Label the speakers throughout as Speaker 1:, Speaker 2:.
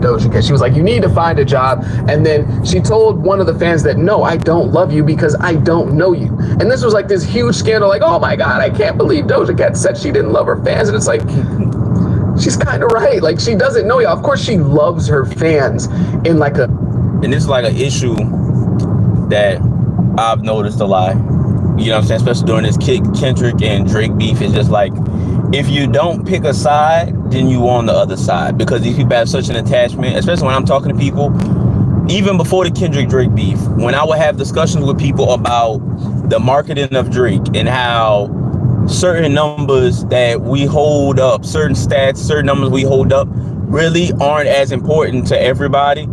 Speaker 1: Doja Cat. She was like, you need to find a job. And then she told one of the fans that, no, I don't love you because I don't know you. And this was like this huge scandal, like, oh my God, I can't believe Doja Cat said she didn't love her fans. And it's like, she's kind of right. Like, she doesn't know y'all. Of course she loves her fans in like a...
Speaker 2: And this is like an issue that I've noticed a lot. You know what I'm saying? Especially during this Kendrick and Drake beef. It's just like, if you don't pick a side, then you on the other side. Because these people have such an attachment, especially when I'm talking to people, even before the Kendrick Drake beef, when I would have discussions with people about the marketing of Drake and how certain numbers that we hold up, certain stats, certain numbers we hold up really aren't as important to everybody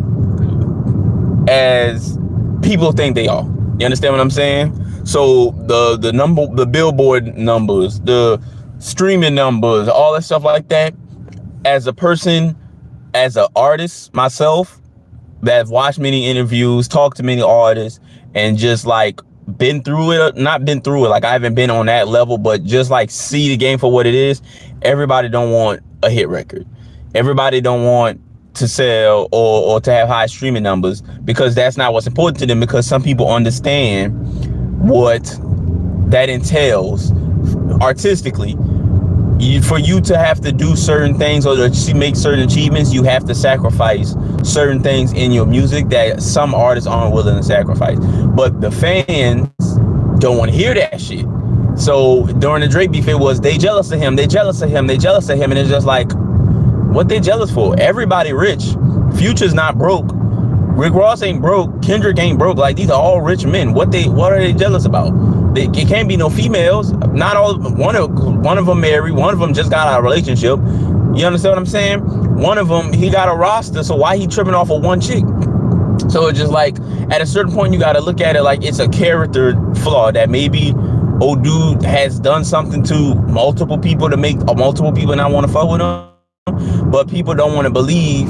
Speaker 2: as people think they are. You understand what I'm saying? So the Billboard numbers, the streaming numbers, all that stuff like that, as a person, as an artist myself, that I've watched many interviews, talked to many artists, and just like been through it, not been through it, like I haven't been on that level, but just like see the game for what it is. Everybody don't want a hit record. Everybody don't want to sell or to have high streaming numbers, because that's not what's important to them, because some people understand what that entails artistically. For you to have to do certain things or to make certain achievements, you have to sacrifice certain things in your music that some artists aren't willing to sacrifice. But the fans don't want to hear that shit. So during the Drake beef, it was they jealous of him, they jealous of him, they jealous of him, and it's just like, what they jealous for? Everybody rich. Future's not broke. Rick Ross ain't broke. Kendrick ain't broke. Like, these are all rich men. What are they jealous about? It can't be no females. Not all. One of them married. One of them just got out of a relationship. You understand what I'm saying? One of them, he got a roster. So why he tripping off of one chick? So it's just like, at a certain point, you got to look at it like it's a character flaw that maybe old dude has done something to multiple people to make multiple people not want to fuck with him. But people don't want to believe,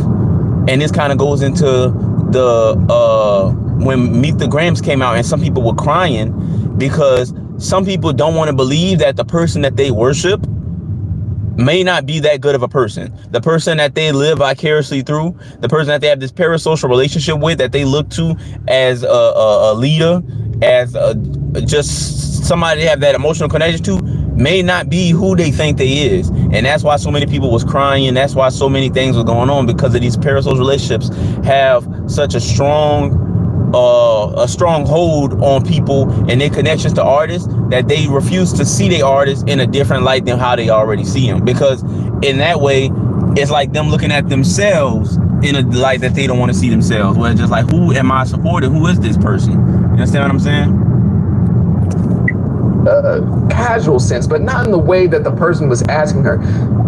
Speaker 2: and this kind of goes into the when Meet the Grams came out, and some people were crying because some people don't want to believe that the person that they worship may not be that good of a person. The person that they live vicariously through, the person that they have this parasocial relationship with, that they look to as a leader, as just somebody they have that emotional connection to, may not be who they think they is. And that's why so many people was crying. That's why so many things were going on, because of these parasocial relationships have such a strong hold on people and their connections to artists, that they refuse to see their artists in a different light than how they already see them. Because in that way, it's like them looking at themselves in a light that they don't want to see themselves. Where it's just like, who am I supporting? Who is this person? You understand what I'm saying?
Speaker 1: Casual sense, but not in the way that the person was asking her.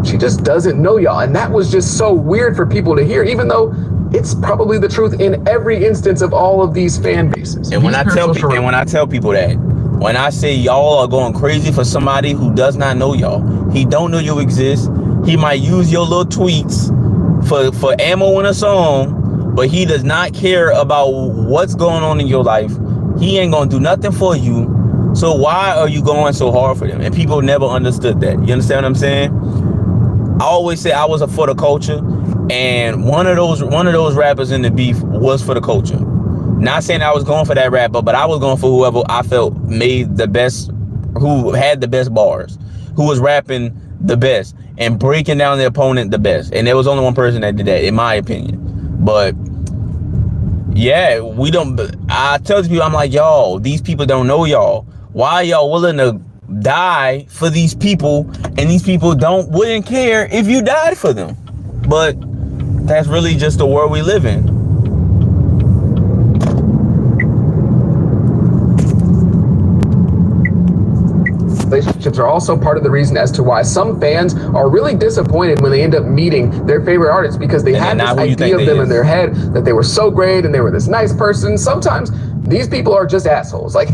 Speaker 1: She just doesn't know y'all, and that was just so weird for people to hear, even though it's probably the truth in every instance of all of these fan bases.
Speaker 2: And when I tell people that, when I say y'all are going crazy for somebody who does not know y'all, he don't know you exist. He might use your little tweets for ammo in a song, but he does not care about what's going on in your life. He ain't gonna do nothing for you. So why are you going so hard for them? And people never understood that. You understand what I'm saying? I always say I was for the culture, and one of those rappers in the beef was for the culture. Not saying I was going for that rapper, but I was going for whoever I felt made the best, who had the best bars, who was rapping the best and breaking down the opponent the best. And there was only one person that did that, in my opinion. But yeah, I tell these people, I'm like, y'all, these people don't know y'all. Why are y'all willing to die for these people, and these people wouldn't care if you died for them? But that's really just the world we live in.
Speaker 1: Relationships are also part of the reason as to why some fans are really disappointed when they end up meeting their favorite artists, because they had this idea of them in their head that they were so great and they were this nice person. Sometimes these people are just assholes. Like,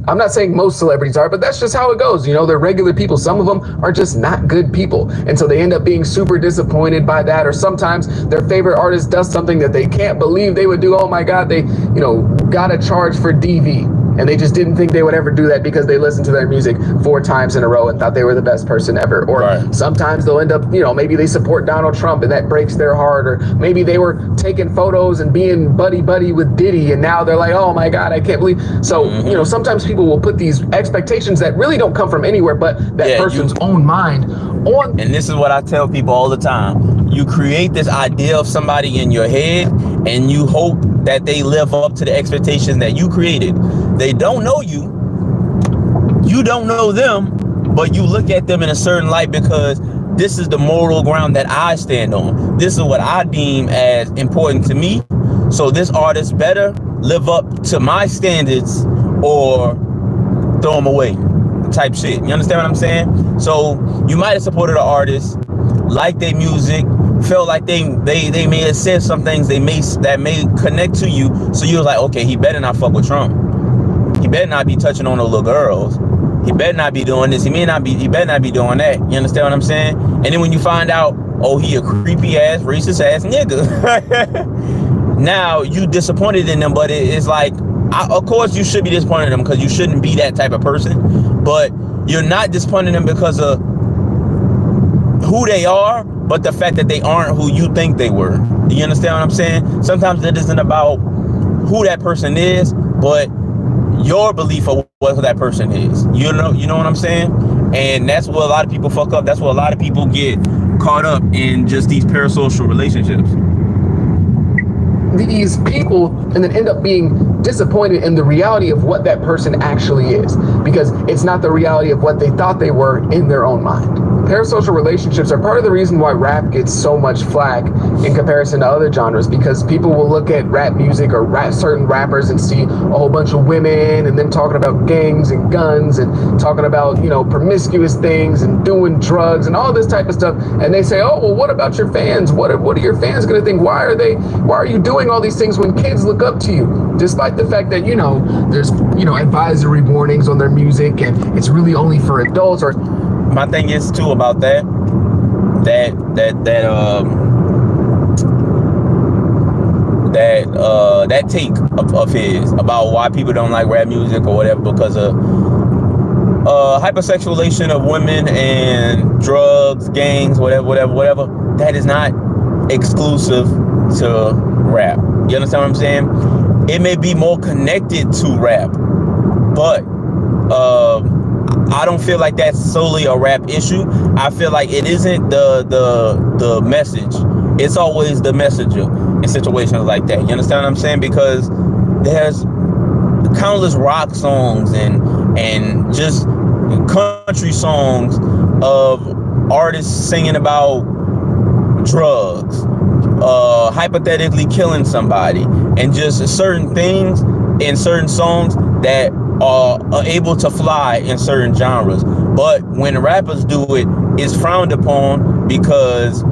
Speaker 1: I'm not saying most celebrities are, but that's just how it goes. You know, they're regular people. Some of them are just not good people. And so they end up being super disappointed by that. Or sometimes their favorite artist does something that they can't believe they would do. Oh my God, they, you know, gotta charge for DV. And they just didn't think they would ever do that because they listened to their music 4 times in a row and thought they were the best person ever. Or sometimes they'll end up, maybe they support Donald Trump and that breaks their heart. Or maybe they were taking photos and being buddy with Diddy and now they're like, oh my God, I can't believe. So, sometimes people will put these expectations that really don't come from anywhere but that person's own mind on.
Speaker 2: And this is what I tell people all the time. You create this idea of somebody in your head and you hope that they live up to the expectations that you created. They don't know you. You don't know them, but you look at them in a certain light because this is the moral ground that I stand on. This is what I deem as important to me. So this artist better live up to my standards or throw them away type shit. You understand what I'm saying? So you might have supported an artist, liked their music, felt like they may have said some things that may connect to you. So you was like, okay, he better not fuck with Trump. He better not be touching on no little girls. He better not be doing this. He better not be doing that. You understand what I'm saying? And then when you find out, oh, he a creepy ass, racist ass nigga. Now you disappointed in them, but it's like, of course you should be disappointed in them because you shouldn't be that type of person. But you're not disappointing them because of who they are, but the fact that they aren't who you think they were. Do you understand what I'm saying? Sometimes it isn't about who that person is, but your belief of what that person is. You know what I'm saying? And that's where a lot of people fuck up. That's where a lot of people get caught up in just these parasocial relationships.
Speaker 1: These people and then end up being disappointed in the reality of what that person actually is because it's not the reality of what they thought they were in their own mind. Parasocial relationships are part of the reason why rap gets so much flack in comparison to other genres, because people will look at rap music or certain rappers and see a whole bunch of women and them talking about gangs and guns and talking about, promiscuous things and doing drugs and all this type of stuff. And they say, oh, well, what about your fans? What are your fans going to think? Why are you doing all these things when kids look up to you? Despite the fact that, there's, advisory warnings on their music and it's really only for adults. Or
Speaker 2: my thing is too about that take of his about why people don't like rap music or whatever because of hypersexualization of women and drugs, gangs, whatever. That is not exclusive to rap. You understand what I'm saying? It may be more connected to rap, but I don't feel like that's solely a rap issue. I feel like it isn't the message. It's always the messenger in situations like that. You understand what I'm saying? Because there's countless rock songs and just country songs of artists singing about drugs, hypothetically killing somebody, and just certain things in certain songs that are able to fly in certain genres. But when rappers do it, it's frowned upon because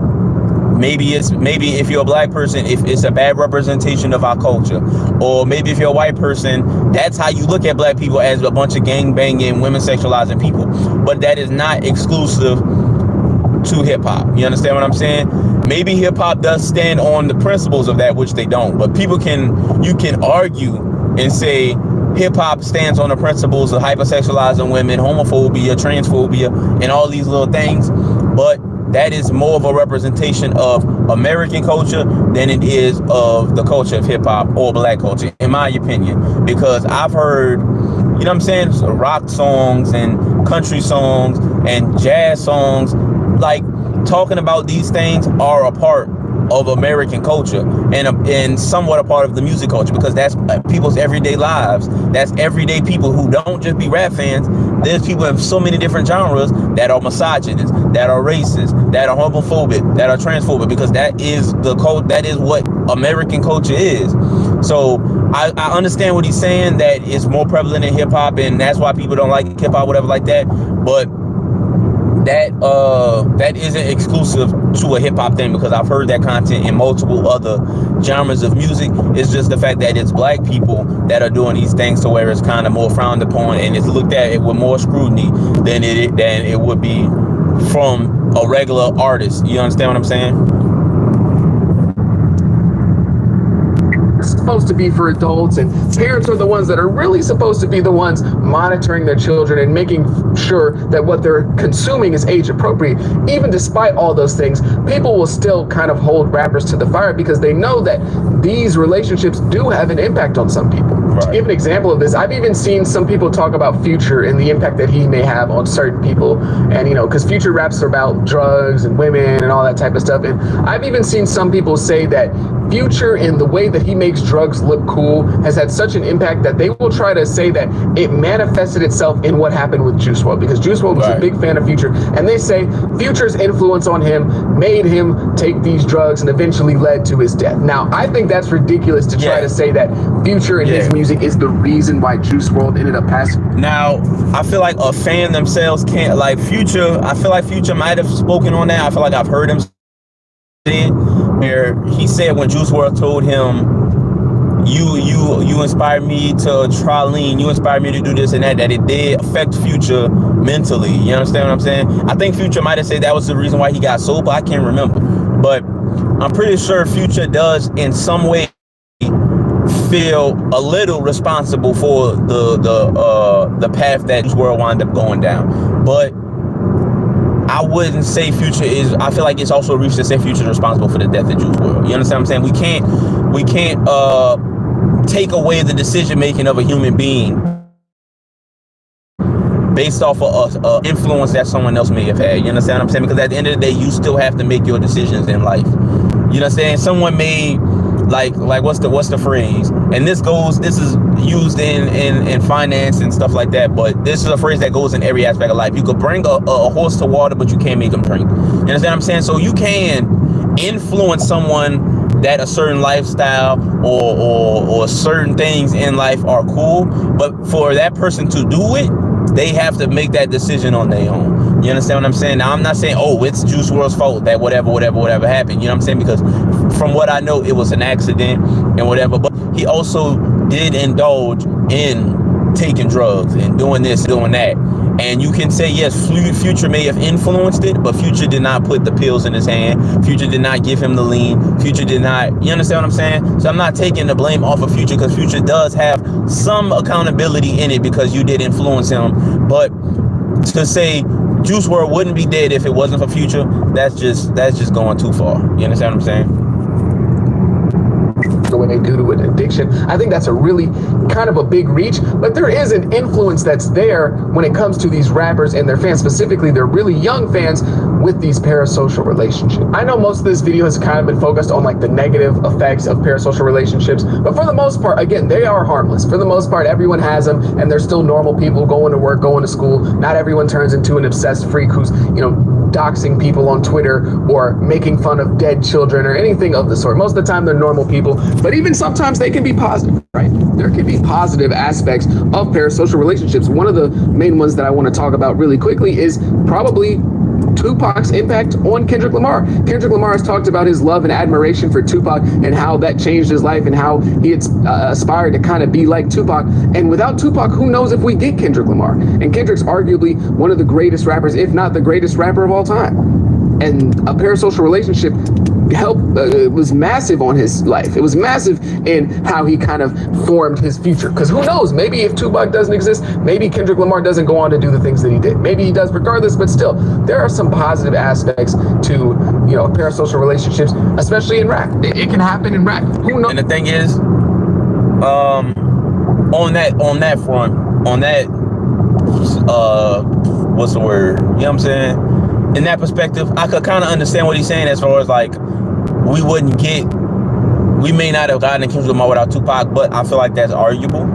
Speaker 2: maybe if you're a black person, if it's a bad representation of our culture, or maybe if you're a white person, that's how you look at black people, as a bunch of gang banging, women sexualizing people. But that is not exclusive to hip hop. You understand what I'm saying? Maybe hip hop does stand on the principles of that, which they don't. But you can argue and say hip hop stands on the principles of hypersexualizing women, homophobia, transphobia, and all these little things. But that is more of a representation of American culture than it is of the culture of hip hop or black culture, in my opinion. Because I've heard, rock songs and country songs and jazz songs, like, talking about these things are a part of American culture and somewhat a part of the music culture, because that's people's everyday lives. That's everyday people who don't just be rap fans. There's people in so many different genres that are misogynists, that are racist, that are homophobic, that are transphobic, because that is the code. That is what American culture is. So I understand what he's saying, that it's more prevalent in hip hop, and that's why people don't like hip hop, whatever like that. But that isn't exclusive to a hip hop thing, because I've heard that content in multiple other genres of music. It's just the fact that it's black people that are doing these things to where it's kind of more frowned upon and it's looked at it with more scrutiny than it would be from a regular artist. You understand what I'm saying?
Speaker 1: supposed to be for adults, and parents are the ones that are really supposed to be the ones monitoring their children and making sure that what they're consuming is age appropriate. Even despite all those things, people will still kind of hold rappers to the fire because they know that these relationships do have an impact on some people. Right. To give an example of this, I've even seen some people talk about Future and the impact that he may have on certain people. And, you know, because Future raps about drugs and women and all that type of stuff. And I've even seen some people say that Future, in the way that he makes drugs look cool, has had such an impact that they will try to say that it manifested itself in what happened with Juice WRLD, because Juice WRLD was a big fan of Future, and they say Future's influence on him made him take these drugs and eventually led to his death. Now, I think that's ridiculous to try to say that Future and his music is the reason why Juice WRLD ended up passing.
Speaker 2: Now, I feel like a fan themselves can't, like Future, I feel like Future might have spoken on that. I feel like I've heard him say, where he said when Juice WRLD told him, you inspired me to try lean, you inspired me to do this and that it did affect Future mentally. You understand what I'm saying? I think Future might have said that was the reason why he got sober. I can't remember, but I'm pretty sure Future does in some way feel a little responsible for the path that Juice WRLD wound up going down. But I wouldn't say Future is, I feel like it's also a reach to say Future is responsible for the death of Juice WRLD. You understand what I'm saying? We can't take away the decision making of a human being based off of influence that someone else may have had. You understand what I'm saying? Because at the end of the day, you still have to make your decisions in life. You know what I'm saying? Someone may like what's the phrase? And this is used in finance and stuff like that, but this is a phrase that goes in every aspect of life. You could bring a horse to water, but you can't make him drink. You understand what I'm saying? So you can influence someone that a certain lifestyle or certain things in life are cool, but for that person to do it, they have to make that decision on their own. You understand what I'm saying? Now, I'm not saying, oh, it's Juice WRLD's fault that whatever happened. You know what I'm saying? Because from what I know, it was an accident and whatever. But he also did indulge in taking drugs and doing this, doing that. And you can say, yes, Future may have influenced it, but Future did not put the pills in his hand. Future did not give him the lean. Future did not, you understand what I'm saying? So I'm not taking the blame off of Future, because Future does have some accountability in it because you did influence him. But to say Juice WRLD wouldn't be dead if it wasn't for Future, that's just going too far. You understand what I'm saying?
Speaker 1: The way they do to an addiction, I think that's a really kind of a big reach, but there is an influence that's there when it comes to these rappers and their fans, specifically their really young fans, with these parasocial relationships. I know most of this video has kind of been focused on like the negative effects of parasocial relationships, but for the most part, again, they are harmless. For the most part, everyone has them, and they're still normal people going to work, going to school. Not everyone turns into an obsessed freak who's, you know, doxing people on Twitter or making fun of dead children or anything of the sort. Most of the time, they're normal people, but even sometimes they can be positive, right? There can be positive aspects of parasocial relationships. One of the main ones that I want to talk about really quickly is probably Tupac's impact on Kendrick Lamar. Kendrick Lamar has talked about his love and admiration for Tupac and how that changed his life and how he had aspired to kind of be like Tupac. And without Tupac, who knows if we get Kendrick Lamar? And Kendrick's arguably one of the greatest rappers, if not the greatest rapper of all time. And a parasocial relationship was massive on his life. It was massive in how he kind of formed his future. Because who knows, maybe if Tupac doesn't exist, maybe Kendrick Lamar doesn't go on to do the things that he did. Maybe he does regardless, but still, there are some positive aspects to, you know, parasocial relationships, especially in rap. It can happen in rap. Who knows?
Speaker 2: And the thing is, on that front, what's the word? You know what I'm saying? In that perspective, I could kind of understand what he's saying as far as like, we may not have gotten Kendrick Lamar without Tupac, but I feel like that's arguable.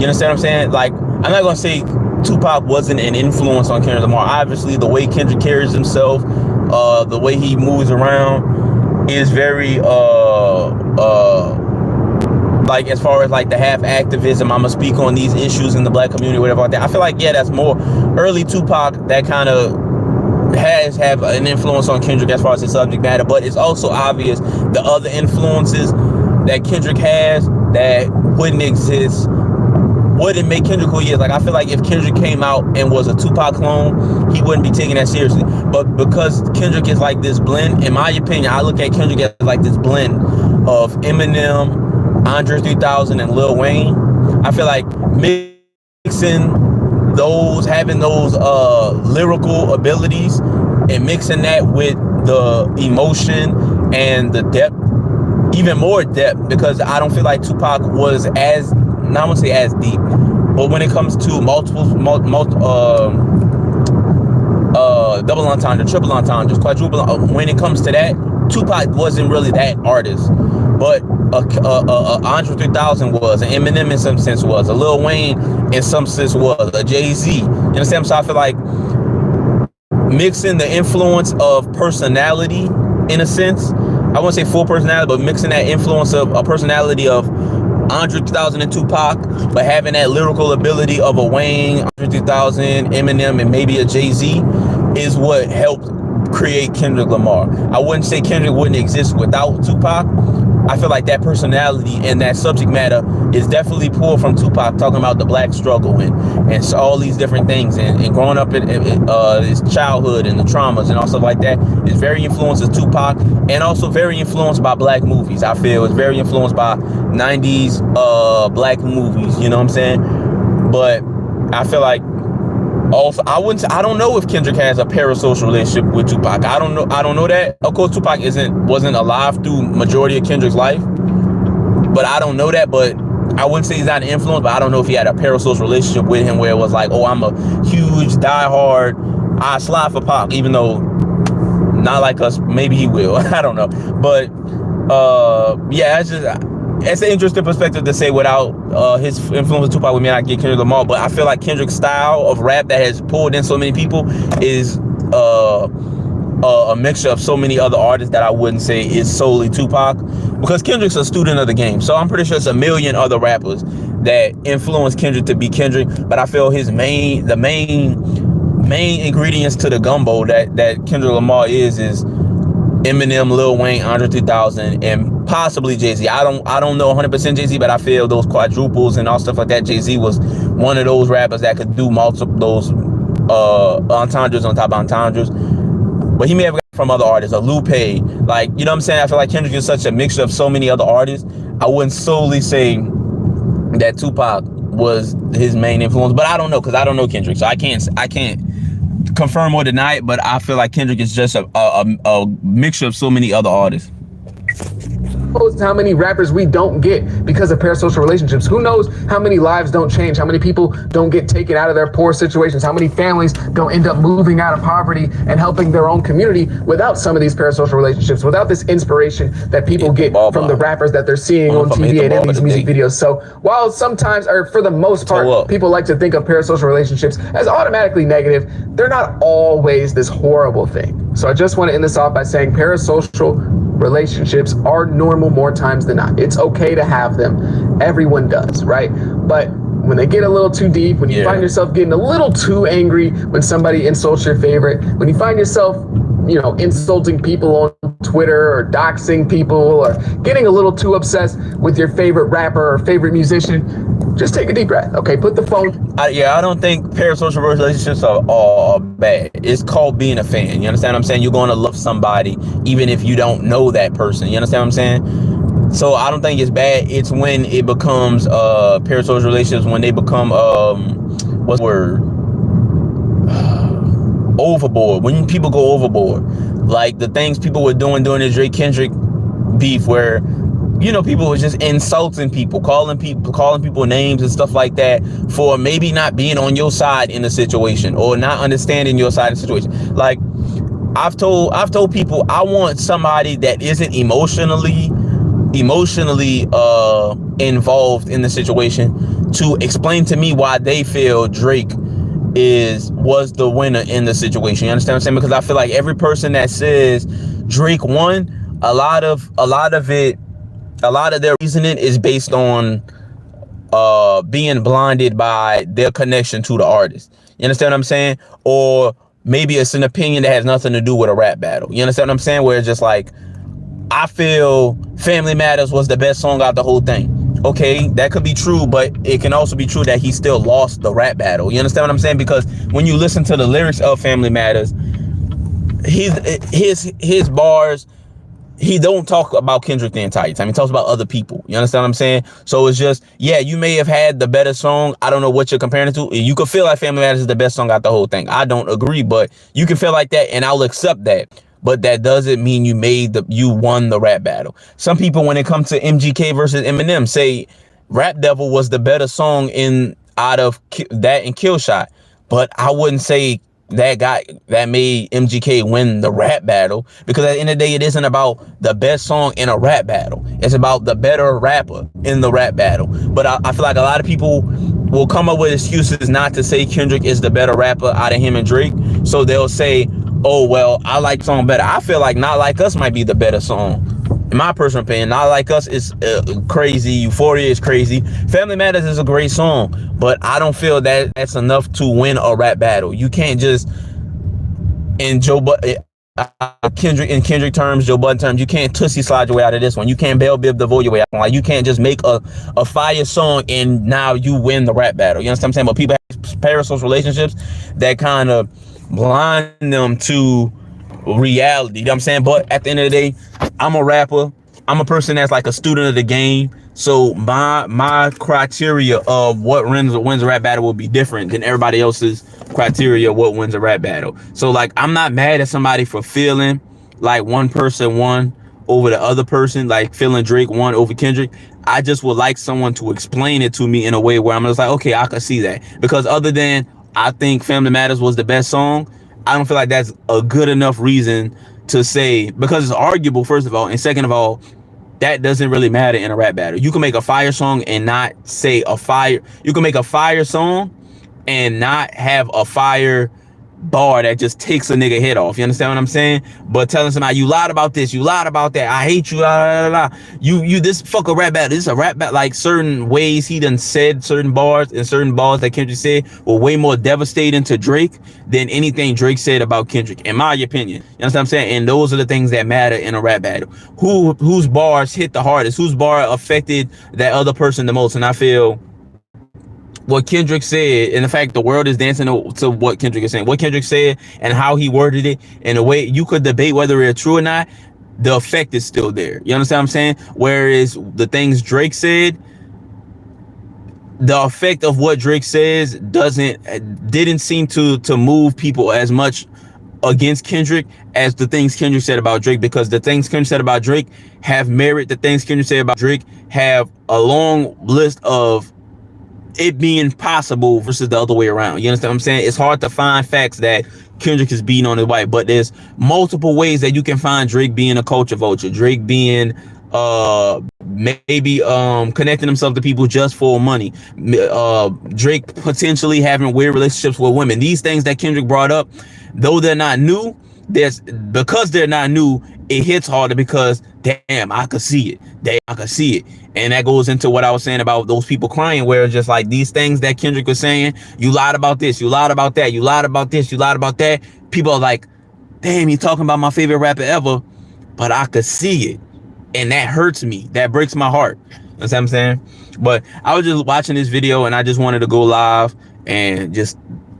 Speaker 2: You understand what I'm saying? Like, I'm not gonna say Tupac wasn't an influence on Kendrick Lamar. Obviously, the way Kendrick carries himself, the way he moves around is very like, as far as like the half activism, I'm gonna speak on these issues in the black community, whatever like that. I feel like, yeah, that's more early Tupac that kind of have an influence on Kendrick as far as his subject matter, but it's also obvious the other influences that Kendrick has that wouldn't exist, wouldn't make Kendrick who he is. Like, I feel like if Kendrick came out and was a Tupac clone, he wouldn't be taken that seriously. But because Kendrick is like this blend, in my opinion, I look at Kendrick as like this blend of Eminem, Andre 3000 and Lil Wayne. I feel like mixing those, having those lyrical abilities and mixing that with the emotion and the depth, even more depth, because I don't feel like Tupac was as, not want to say as deep, but when it comes to double entendre, triple entendres, quadruple, when it comes to that, Tupac wasn't really that artist, but Andre 3000 was, an Eminem in some sense was, a Lil Wayne in some sense was, a Jay-Z. You understand? So I feel like mixing the influence of personality, in a sense, I wouldn't say full personality, but mixing that influence of a personality of Andre 3000 and Tupac, but having that lyrical ability of a Wayne, Andre 3000, Eminem, and maybe a Jay-Z is what helped create Kendrick Lamar. I wouldn't say Kendrick wouldn't exist without Tupac. I feel like that personality and that subject matter is definitely pulled from Tupac, talking about the black struggle and so all these different things, and growing up in his childhood and the traumas and all stuff like that is very influenced with Tupac, and also very influenced by black movies. I feel it's very influenced by 90s black movies, you know what I'm saying? But I feel like also, I don't know if Kendrick has a parasocial relationship with Tupac. I don't know that. Of course, Tupac wasn't alive through majority of Kendrick's life, but I don't know that. But I wouldn't say he's not an influence, but I don't know if he had a parasocial relationship with him where it was like, oh, I'm a huge diehard, I slide for Pac, even though not like us, maybe he will. I don't know. But yeah, it's an interesting perspective to say without his influence with Tupac, we may not get Kendrick Lamar, but I feel like Kendrick's style of rap that has pulled in so many people is a mixture of so many other artists that I wouldn't say is solely Tupac, because Kendrick's a student of the game. So I'm pretty sure it's a million other rappers that influenced Kendrick to be Kendrick, but I feel the main ingredients to the gumbo that Kendrick Lamar is Eminem, Lil Wayne, Andre 3000, and possibly Jay-Z. I don't know 100% Jay-Z, but I feel those quadruples and all stuff like that. Jay-Z was one of those rappers that could do multiple those entendres on top of entendres. But he may have got from other artists, a Lupe, like, you know what I'm saying? I feel like Kendrick is such a mixture of so many other artists. I wouldn't solely say that Tupac was his main influence, but I don't know, because I don't know Kendrick, so I can't confirm or deny it, but I feel like Kendrick is just a mixture of so many other artists.
Speaker 1: How many rappers we don't get because of parasocial relationships. Who knows how many lives don't change, how many people don't get taken out of their poor situations, how many families don't end up moving out of poverty and helping their own community without some of these parasocial relationships, without this inspiration that people get from the rappers that they're seeing on TV and in these music videos. So while sometimes, or for the most part, people like to think of parasocial relationships as automatically negative, they're not always this horrible thing. So I just want to end this off by saying parasocial relationships are normal more times than not. It's okay to have them. Everyone does, right? But when they get a little too deep, when you find yourself getting a little too angry when somebody insults your favorite, when you find yourself, you know, insulting people on Twitter or doxing people or getting a little too obsessed with your favorite rapper or favorite musician, just take a deep breath. Okay, put the phone.
Speaker 2: I don't think parasocial relationships are bad. It's called being a fan. You understand what I'm saying? You're going to love somebody even if you don't know that person. You understand what I'm saying? So I don't think it's bad. It's when it becomes parasocial relationships, when they become what's the word? Overboard. When people go overboard, like the things people were doing during the Drake Kendrick beef, where, you know, people were just insulting people, calling people names and stuff like that for maybe not being on your side in the situation or not understanding your side of the situation. Like I've told people I want somebody that isn't emotionally involved in the situation to explain to me why they feel Drake was the winner in the situation. You understand what I'm saying? Because I feel like every person that says Drake won, a lot of their reasoning is based on being blinded by their connection to the artist. You understand what I'm saying? Or maybe it's an opinion that has nothing to do with a rap battle. You understand what I'm saying? Where it's just like, I feel Family Matters was the best song out the whole thing. Okay, that could be true, but it can also be true that he still lost the rap battle. You understand what I'm saying? Because when you listen to the lyrics of Family Matters, his bars he don't talk about Kendrick the entire time. He talks about other people. You understand what I'm saying? So it's just, yeah, you may have had the better song. I don't know what you're comparing it to. You could feel like Family Matters is the best song out the whole thing. I don't agree, but you can feel like that, and I'll accept that. But that doesn't mean you won the rap battle. Some people, when it comes to MGK versus Eminem, say Rap Devil was the better song out of that and Kill Shot. But I wouldn't say that made MGK win the rap battle, because at the end of the day, it isn't about the best song in a rap battle. It's about the better rapper in the rap battle. But I feel like a lot of people will come up with excuses not to say Kendrick is the better rapper out of him and Drake. So they'll say, oh, well, I like song better. I feel like Not Like Us might be the better song. In my personal opinion, Not Like Us is crazy. Euphoria is crazy. Family Matters is a great song, but I don't feel that that's enough to win a rap battle. You can't just, in Kendrick terms, Joe Budden terms, you can't Tootsie slide your way out of this one. You can't Bell Bib DeVoe your way out. Like, you can't just make a fire song and now you win the rap battle. You understand what I'm saying? But people have parasocial relationships that kind of blind them to reality. You know what I'm saying? But at the end of the day, I'm a rapper. I'm a person that's like a student of the game. So my criteria of what wins a rap battle will be different than everybody else's criteria of what wins a rap battle. So like, I'm not mad at somebody for feeling like one person won over the other person, like feeling Drake won over Kendrick. I just would like someone to explain it to me in a way where I'm just like, okay, I can see that. Because other than I think Family Matters was the best song, I don't feel like that's a good enough reason to say, because it's arguable, first of all, and second of all, that doesn't really matter in a rap battle. You can make a fire song and not say a fire. You can make a fire song and not have a fire bar that just takes a nigga head off. You understand what I'm saying? But telling somebody, you lied about this, you lied about that, I hate you, blah, blah, blah. You this fuck a rap battle. This is a rap battle. Like, certain ways he done said certain bars, and certain bars that Kendrick said were way more devastating to Drake than anything Drake said about Kendrick, in my opinion. You understand what I'm saying? And those are the things that matter in a rap battle. Whose bars hit the hardest? Whose bar affected that other person the most? And I feel what Kendrick said, and the fact the world is dancing to what Kendrick is saying, what Kendrick said and how he worded it, in a way you could debate whether it's true or not, the effect is still there. You understand what I'm saying? Whereas the things Drake said, the effect of what Drake says didn't seem to move people as much against Kendrick as the things Kendrick said about Drake, because the things Kendrick said about Drake have merit. The things Kendrick said about Drake have a long list of it being possible versus the other way around. You understand what I'm saying? It's hard to find facts that Kendrick is beating on his wife, but there's multiple ways that you can find Drake being a culture vulture, Drake being maybe connecting himself to people just for money, Drake potentially having weird relationships with women. These things that Kendrick brought up, though they're not new, because they're not new, it hits harder because, damn, I could see it. Damn, I could see it. And that goes into what I was saying about those people crying, where it's just like these things that Kendrick was saying, you lied about this, you lied about that, you lied about this, you lied about that. People are like, damn, he's talking about my favorite rapper ever, but I could see it. And that hurts me. That breaks my heart. That's what I'm saying? But I was just watching this video and I just wanted to go live and just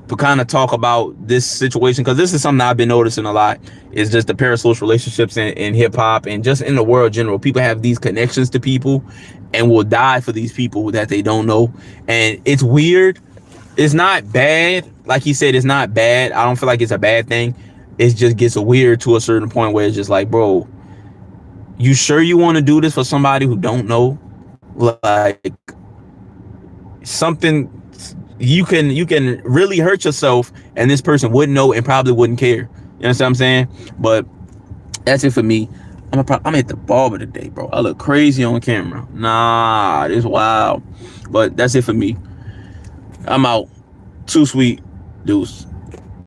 Speaker 2: to kind of talk about this situation, because this is something I've been noticing a lot. Is just the parasocial relationships in hip hop and just in the world in general. People have these connections to people and will die for these people that they don't know. And it's weird. It's not bad. Like he said, it's not bad. I don't feel like it's a bad thing. It just gets weird to a certain point where it's just like, bro, you sure you want to do this for somebody who don't know? Like, something you can really hurt yourself and this person wouldn't know and probably wouldn't care. You know what I'm saying? But that's it for me. I'm at the barber today, bro. I look crazy on camera. Nah, this wild. But that's it for me. I'm out. Too sweet. Deuce.